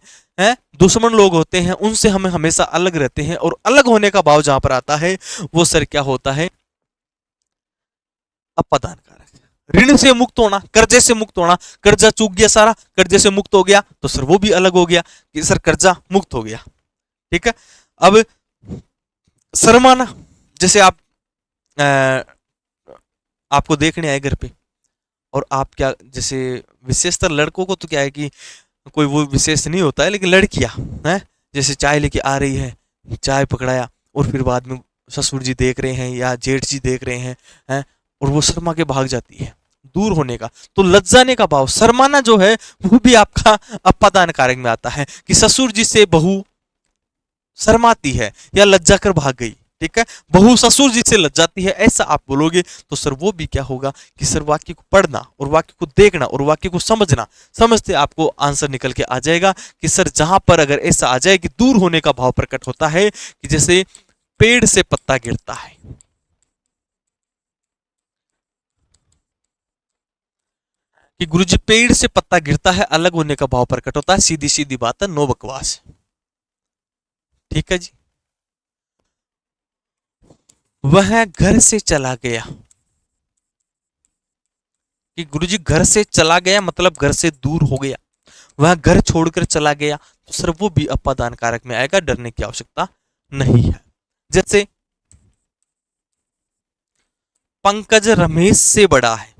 दुश्मन लोग होते हैं, उनसे हमें हमेशा अलग रहते हैं, और अलग होने का भाव जहां पर आता है वो सर क्या होता है, अपादान कारक। ऋण से मुक्त होना, कर्जे से मुक्त होना, कर्जा चूक गया सारा, कर्जे से मुक्त हो गया, तो सर वो भी अलग हो गया कि सर कर्जा मुक्त हो गया। ठीक है, अब शर्माना, जैसे आप आपको देखने आए घर पे, और आप क्या, जैसे विशेषतर लड़कों को तो क्या है कि कोई वो विशेष नहीं होता है, लेकिन लड़कियां हैं जैसे चाय लेके आ रही है, चाय पकड़ाया, और फिर बाद में ससुर जी देख रहे हैं या जेठ जी देख रहे हैं, और वो शर्मा के भाग जाती है, दूर होने का, तो लज्जाने का भाव, शर्माना जो है वो भी आपका अपादान कारक में आता है कि ससुर जी से बहू शर्माती है या लज्जा कर भाग गई। ठीक है, बहू ससुर जी से लज्जाती है, ऐसा आप बोलोगे, तो सर वो भी क्या होगा कि सर वाक्य को पढ़ना और वाक्य को देखना और वाक्य को समझना, समझते आपको आंसर निकल के आ जाएगा कि सर जहां पर अगर ऐसा आ जाए कि दूर होने का भाव प्रकट होता है, कि जैसे पेड़ से पत्ता गिरता है, कि गुरुजी पेड़ से पत्ता गिरता है, अलग होने का भाव प्रकट होता है, सीधी सीधी बात है, नो बकवास। ठीक है जी, वह घर से चला गया, कि गुरुजी घर से चला गया मतलब घर से दूर हो गया, वह घर छोड़कर चला गया, तो सर वो भी अपादान कारक में आएगा, डरने की आवश्यकता नहीं है। जैसे पंकज रमेश से बड़ा है,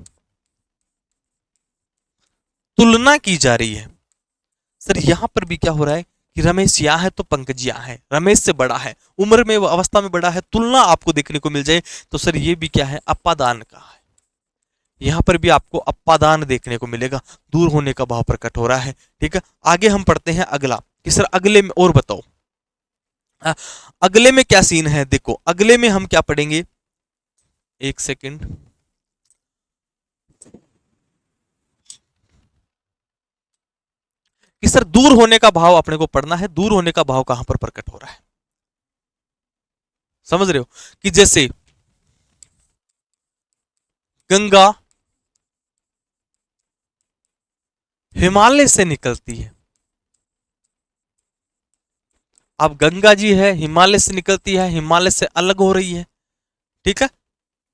तुलना की जा रही है। सर यहां पर भी क्या हो रहा है कि रमेश यहाँ है तो पंकज यहाँ है, रमेश से बड़ा है, उम्र में अवस्था में बड़ा है, तुलना आपको देखने को मिल जाए तो सर ये भी क्या है, अपादान का है। यहां पर भी आपको अपादान देखने को मिलेगा, दूर होने का भाव प्रकट हो रहा है। ठीक है, आगे हम पढ़ते हैं अगला कि सर अगले में और बताओ, अगले में क्या सीन है। देखो अगले में हम क्या पढ़ेंगे, एक सेकंड, कि सर दूर होने का भाव अपने को पढ़ना है। दूर होने का भाव कहां पर प्रकट हो रहा है, समझ रहे हो, कि जैसे गंगा हिमालय से निकलती है। अब गंगा जी है, हिमालय से निकलती है, हिमालय से अलग हो रही है। ठीक है,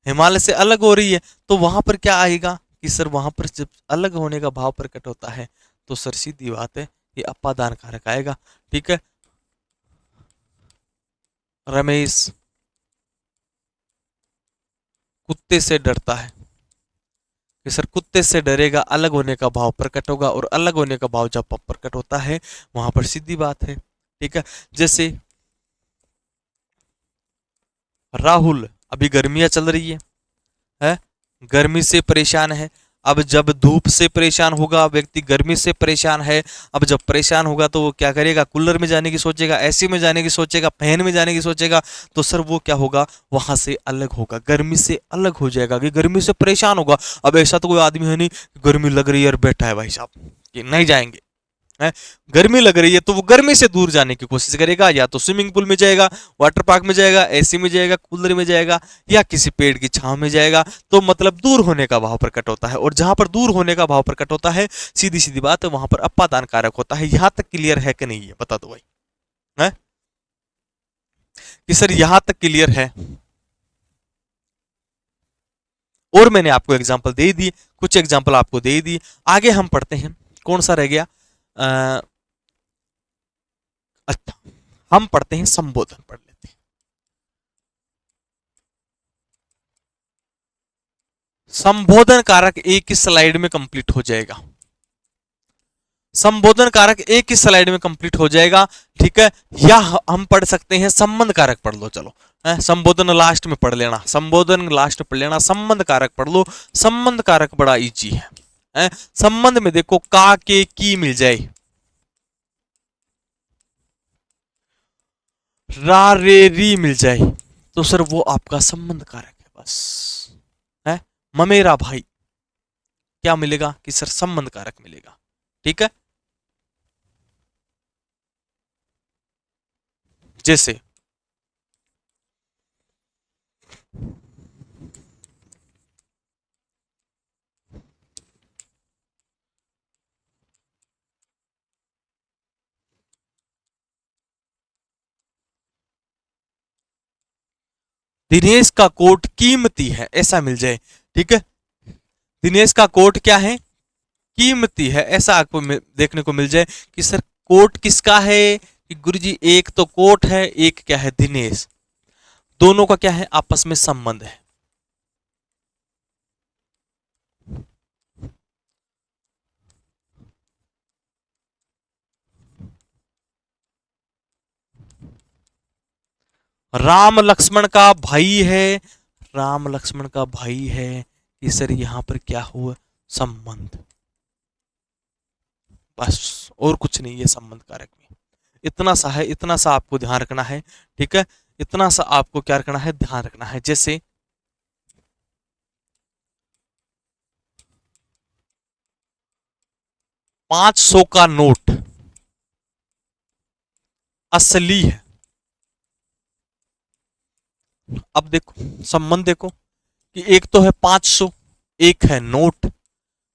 हिमालय से अलग हो रही है, तो वहां पर क्या आएगा कि सर वहां पर जब अलग होने का भाव प्रकट होता है तो सर सीधी बात है ये अपादान कारक आएगा। ठीक है, रमेश कुत्ते से डरता है, कि सर कुत्ते से डरेगा, अलग होने का भाव प्रकट होगा, और अलग होने का भाव जब प्रकट होता है वहां पर सीधी बात है। ठीक है, जैसे राहुल, अभी गर्मियां चल रही है, गर्मी से परेशान है। अब जब धूप से परेशान होगा व्यक्ति, गर्मी से परेशान है, अब जब परेशान होगा तो वो क्या करेगा, कूलर में जाने की सोचेगा, एसी में जाने की सोचेगा, फैन में जाने की सोचेगा, तो सर वो क्या होगा, वहां से अलग होगा, गर्मी से अलग हो जाएगा, कि गर्मी से परेशान होगा। अब ऐसा तो कोई आदमी है नहीं, गर्मी लग रही है और बैठा है भाई साहब कि नहीं जाएंगे, है गर्मी लग रही है तो वो गर्मी से दूर जाने की कोशिश करेगा, या तो स्विमिंग पूल में जाएगा, वाटर पार्क में जाएगा, एसी में जाएगा, कूलर में जाएगा, या किसी पेड़ की छांव में जाएगा। तो मतलब दूर होने का भाव प्रकट होता है, और जहां पर दूर होने का भाव प्रकट होता है सीधी सीधी बात है वहां पर अपादान कारक होता है। यहां तक क्लियर है कि नहीं है, बता दो भाई, है कि सर यहां तक क्लियर है। और मैंने आपको एग्जाम्पल दे दी, कुछ एग्जाम्पल आपको दे दी। आगे हम पढ़ते हैं, कौन सा रह गया, अच्छा हम पढ़ते हैं संबोधन, पढ़ लेते हैं। संबोधन कारक एक ही स्लाइड में कंप्लीट हो जाएगा, संबोधन कारक एक ही स्लाइड में कंप्लीट हो जाएगा। ठीक है, या हम पढ़ सकते हैं संबंध कारक, पढ़ लो चलो, संबोधन लास्ट में पढ़ लेना, संबोधन लास्ट में पढ़ लेना, संबंध कारक पढ़ लो। संबंध कारक बड़ा इजी है, संबंध में देखो का के की मिल जाए, रा रे री मिल जाए, तो सर वो आपका संबंध कारक है बस, है ममेरा भाई, क्या मिलेगा कि सर संबंध कारक मिलेगा। ठीक है, जैसे दिनेश का कोट कीमती है, ऐसा मिल जाए। ठीक है, दिनेश का कोट क्या है, कीमती है, ऐसा आपको देखने को मिल जाए कि सर कोट किसका है, कि गुरुजी एक तो कोट है, एक क्या है दिनेश, दोनों का क्या है आपस में संबंध है। राम लक्ष्मण का भाई है, राम लक्ष्मण का भाई है, कि सर यहां पर क्या हुआ, संबंध, बस और कुछ नहीं है संबंध कारक में। इतना सा है, इतना सा आपको ध्यान रखना है। ठीक है, इतना सा आपको क्या रखना है, ध्यान रखना है। जैसे 500 का नोट असली है। अब देखो संबंध देखो कि एक तो है 500, एक है नोट,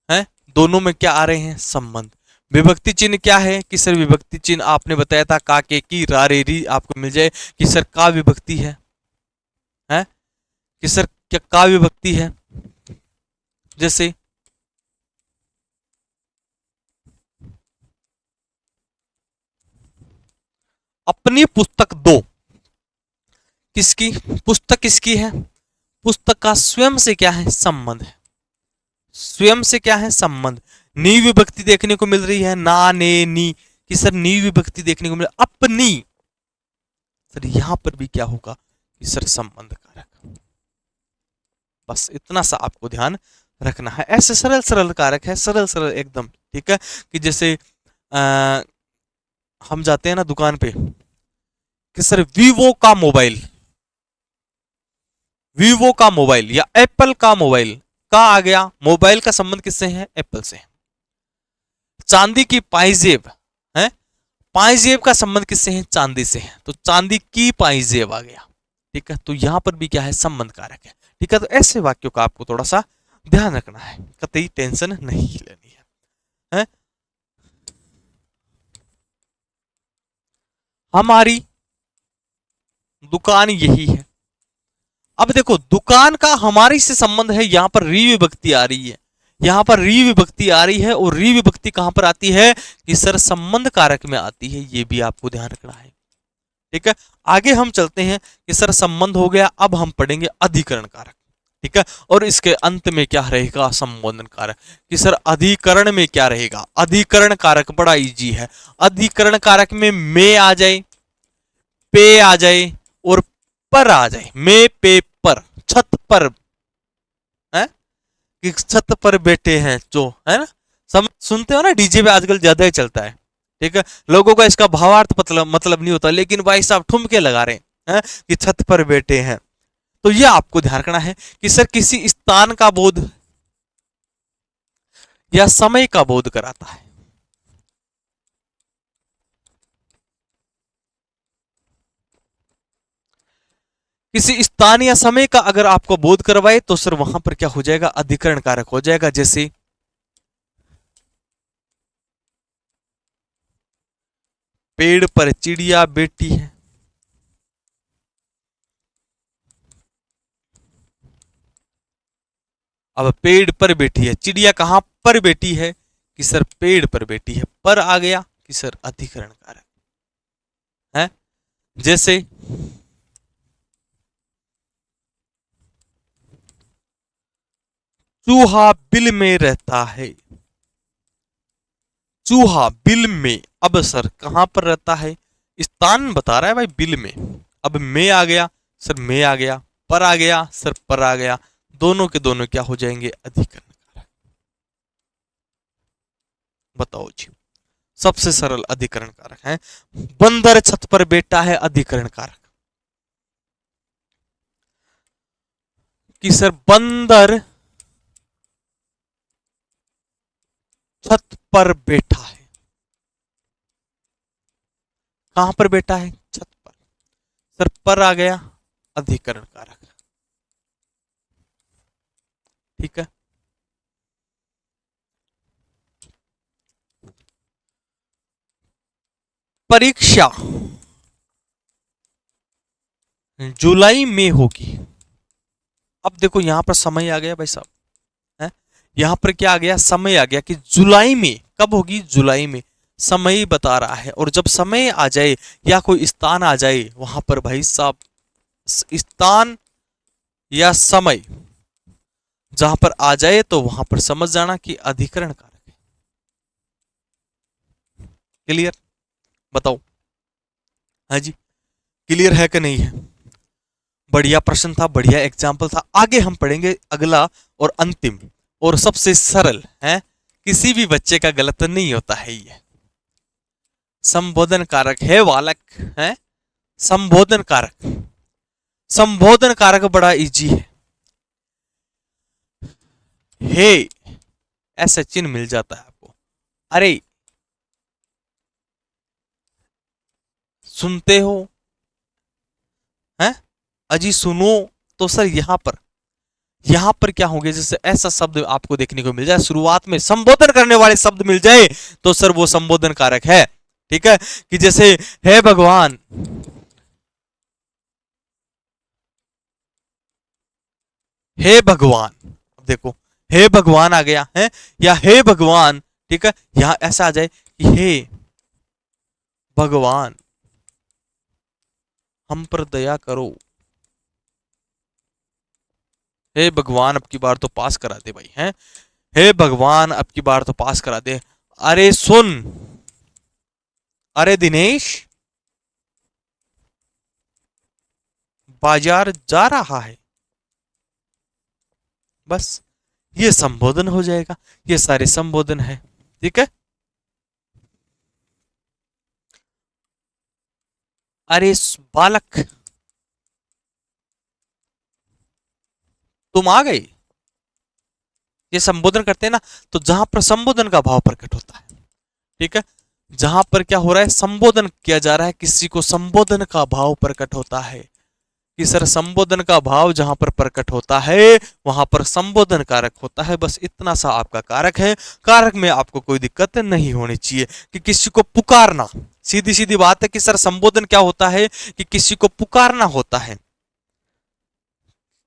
है दोनों में क्या आ रहे हैं, संबंध। विभक्ति चिन्ह क्या है, कि सर विभक्ति चिन्ह आपने बताया था का के की रा रे री आपको मिल जाए, कि सर का विभक्ति है कि सर क्या का विभक्ति है। जैसे अपनी पुस्तक दो। किसकी पुस्तक, किसकी है? पुस्तक का स्वयं से क्या है? संबंध है। स्वयं से क्या है? संबंध। नी विभक्ति देखने को मिल रही है, ना, ने, नी कि सर नी विभक्ति देखने को मिल रही है। अपनी, सर यहां पर भी क्या होगा कि सर संबंध कारक। बस इतना सा आपको ध्यान रखना है। ऐसे सरल सरल कारक है, सरल सरल एकदम, ठीक है। कि जैसे हम जाते हैं ना दुकान पे कि सर वीवो का मोबाइल या एप्पल का मोबाइल का आ गया। मोबाइल का संबंध किससे है? एप्पल से। चांदी की पाइजेब है, पाइजेब का संबंध किससे है? चांदी से है, तो चांदी की पाइजेब आ गया, ठीक है। तो यहां पर भी क्या है? संबंध कारक है, ठीक है। तो ऐसे वाक्यों का आपको थोड़ा सा ध्यान रखना है, कतई टेंशन नहीं लेनी है? हमारी दुकान यही है। अब देखो दुकान का हमारी से संबंध है, यहां पर री विभक्ति आ रही है, यहां पर री विभक्ति आ रही है। और री विभक्ति कहां पर आती है? कि सर संबंध कारक में आती है, ये भी आपको ध्यान रखना है, ठीक है। आगे हम चलते हैं कि सर संबंध हो गया, अब हम पढ़ेंगे अधिकरण कारक, ठीक है। और इसके अंत में क्या रहेगा? संबोधन कारक। कि सर अधिकरण में क्या रहेगा? अधिकरण कारक बड़ा इजी है। अधिकरण कारक में आ जाए, पे आ जाए और पर आ जाए। में, पे, पर। छत पर है कि छत पर बैठे हैं जो, है ना, सुनते हो ना, डीजे पे आजकल ज्यादा ही चलता है, ठीक है। लोगों को इसका भावार्थ मतलब नहीं होता, लेकिन भाई साहब ठुमके लगा रहे हैं कि छत पर बैठे हैं। तो ये आपको ध्यान रखना है कि सर किसी स्थान का बोध या समय का बोध कराता है। किसी स्थान या समय का अगर आपको बोध करवाए तो सर वहां पर क्या हो जाएगा? अधिकरण कारक हो जाएगा। जैसे पेड़ पर चिड़िया बैठी है, अब पेड़ पर बैठी है, चिड़िया कहां पर बैठी है? कि सर पेड़ पर बैठी है, पर आ गया कि सर अधिकरण कारक है। जैसे चूहा बिल में रहता है, चूहा बिल में, अब सर कहां पर रहता है? स्थान बता रहा है भाई, बिल में। अब में आ गया सर, में आ गया, पर आ गया सर, पर आ गया। दोनों के दोनों क्या हो जाएंगे? अधिकरण कारक। बताओ जी, सबसे सरल अधिकरण कारक है। बंदर छत पर बैठा है, अधिकरण कारक। कि सर बंदर छत पर बैठा है, कहां पर बैठा है? छत पर। सर पर आ गया, अधिकरण कारक, ठीक है। परीक्षा जुलाई में होगी। अब देखो यहां पर समय आ गया भाई साहब, है यहां पर क्या आ गया? समय आ गया कि जुलाई में। कब होगी? जुलाई में। समय बता रहा है, और जब समय आ जाए या कोई स्थान आ जाए वहां पर भाई साहब, स्थान या समय जहां पर आ जाए तो वहां पर समझ जाना कि अधिकरण कारक है। क्लियर? बताओ, हाँ जी, क्लियर है कि नहीं है? बढ़िया प्रश्न था, बढ़िया एग्जाम्पल था। आगे हम पढ़ेंगे अगला और अंतिम और सबसे सरल है, किसी भी बच्चे का गलत नहीं होता है ये। संबोधन कारक है बालक, है संबोधन कारक। संबोधन कारक बड़ा इजी है। हे ऐसा चिन्ह मिल जाता है आपको। अरे सुनते हो, हैं अजी सुनो। तो सर यहां पर क्या होंगे? जैसे ऐसा शब्द आपको देखने को मिल जाए, शुरुआत में संबोधन करने वाले शब्द मिल जाए तो सर वो संबोधन कारक है, ठीक है। कि जैसे हे भगवान, हे भगवान, अब देखो हे भगवान आ गया है, या हे भगवान, ठीक है। यहां ऐसा आ जाए कि हे भगवान, हम पर दया करो। हे भगवान अब की बार तो पास करा दे भाई, हैं। हे भगवान अब की बार तो पास करा दे। अरे सुन, अरे दिनेश, बाजार जा रहा है। बस ये संबोधन हो जाएगा, ये सारे संबोधन है, ठीक है। अरे बालक, तुम आ गए। ये संबोधन करते हैं ना, तो जहां पर संबोधन का भाव प्रकट होता है, ठीक है, जहां पर क्या हो रहा है, संबोधन किया जा रहा है, किसी को संबोधन का भाव प्रकट होता है कि सर संबोधन का भाव जहां पर प्रकट होता है वहां पर संबोधन कारक होता है। बस इतना सा आपका कारक है, कारक में आपको कोई दिक्कत नहीं होनी चाहिए कि किसी को पुकारना। सीधी सीधी बात है कि सर संबोधन क्या होता है कि किसी को पुकारना होता है।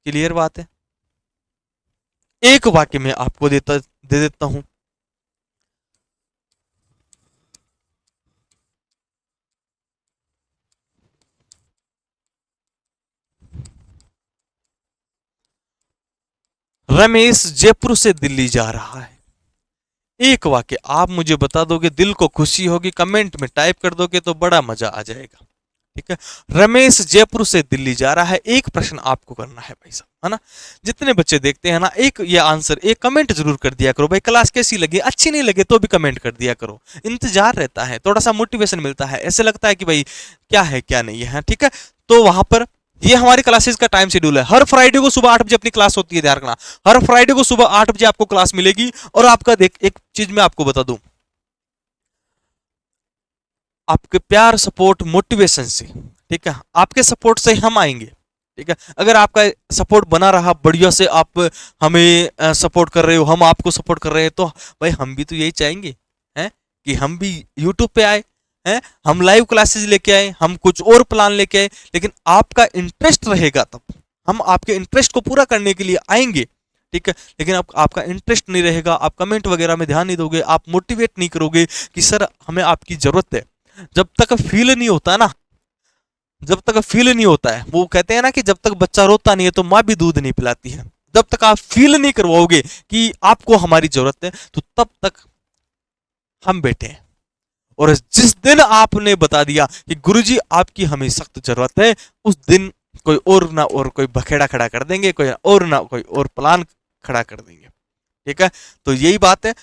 क्लियर बात है। एक वाक्य में आपको दे देता हूं। रमेश जयपुर से दिल्ली जा रहा है। एक वाक्य आप मुझे बता दोगे, दिल को खुशी होगी, कमेंट में टाइप कर दोगे तो बड़ा मजा आ जाएगा, ठीक है। रमेश जयपुर से दिल्ली जा रहा है। एक प्रश्न आपको करना है भाई साहब, है ना। जितने बच्चे देखते हैं ना, एक ये आंसर, एक कमेंट जरूर कर दिया करो भाई। क्लास कैसी लगी, अच्छी नहीं लगे तो भी कमेंट कर दिया करो। इंतजार रहता है, थोड़ा सा मोटिवेशन मिलता है, ऐसे लगता है कि भाई क्या है क्या नहीं है, ठीक है। तो वहां पर ये हमारी क्लासेस का टाइम शेड्यूल है। हर फ्राइडे को सुबह 8 बजे अपनी क्लास होती है, ध्यान रखना। हर फ्राइडे को सुबह 8 बजे आपको क्लास मिलेगी। और आपका देख, एक चीज मैं आपको बता दूं, आपके प्यार, सपोर्ट, मोटिवेशन से, ठीक है, आपके सपोर्ट से हम आएंगे, ठीक है। अगर आपका सपोर्ट बना रहा बढ़िया से, आप हमें सपोर्ट कर रहे हो, हम आपको सपोर्ट कर रहे हैं, तो भाई हम भी तो यही चाहेंगे, हैं, कि हम भी यूट्यूब पे आए, हैं, हम लाइव क्लासेस लेके आए, हम कुछ और प्लान लेके आए। लेकिन आपका इंटरेस्ट रहेगा तब हम आपके इंटरेस्ट को पूरा करने के लिए आएंगे, ठीक है। लेकिन आपका इंटरेस्ट नहीं रहेगा, आप कमेंट वगैरह में ध्यान नहीं दोगे, आप मोटिवेट नहीं करोगे कि सर हमें आपकी जरूरत है। जब तक फील नहीं होता ना, जब तक फील नहीं होता है, वो कहते हैं ना कि जब तक बच्चा रोता नहीं है तो माँ भी दूध नहीं पिलाती है। जब तक आप फील नहीं करवाओगे कि आपको हमारी जरूरत है, तो तब तक हम बैठे हैं। और जिस दिन आपने बता दिया कि गुरुजी आपकी हमें सख्त जरूरत है, उस दिन कोई और ना और कोई बखेड़ा खड़ा कर देंगे, कोई और ना कोई और प्लान खड़ा कर देंगे, ठीक है। तो यही बात है।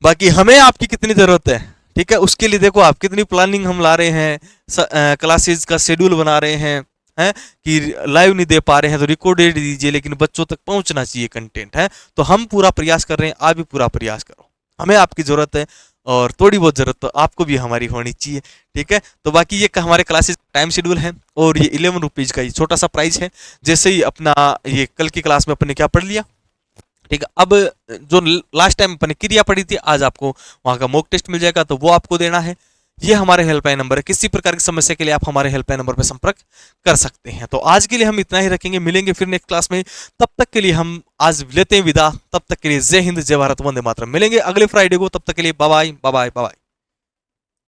बाकी हमें आपकी कितनी जरूरत है, ठीक है, उसके लिए देखो आप कितनी प्लानिंग हम ला रहे हैं, क्लासेस का शेड्यूल बना रहे हैं कि लाइव नहीं दे पा रहे हैं तो रिकॉर्डेड दीजिए, लेकिन बच्चों तक पहुंचना चाहिए कंटेंट, है। तो हम पूरा प्रयास कर रहे हैं, आप भी पूरा प्रयास करो। हमें आपकी जरूरत है और थोड़ी बहुत जरूरत तो आपको भी हमारी होनी चाहिए, ठीक है। तो बाकी ये हमारे क्लासेस टाइम शेड्यूल है और ये 11 रुपीज का ये छोटा सा प्राइस है। जैसे ही अपना ये कल की क्लास में अपने क्या पढ़ लिया, ठीक है। अब जो लास्ट टाइम अपने क्रिया पढ़ी थी, आज आपको वहां का मॉक टेस्ट मिल जाएगा, तो वो आपको देना है। ये हमारे हेल्पलाइन नंबर है, किसी प्रकार की समस्या के लिए आप हमारे हेल्पलाइन नंबर पर संपर्क कर सकते हैं। तो आज के लिए हम इतना ही रखेंगे, मिलेंगे फिर नेक्स्ट क्लास में। तब तक के लिए हम आज लेते हैं विदा। तब तक के लिए जय हिंद, जय भारत, वंदे मातरम। मिलेंगे अगले फ्राइडे को, तब तक के लिए बाय बाय बाय बाय।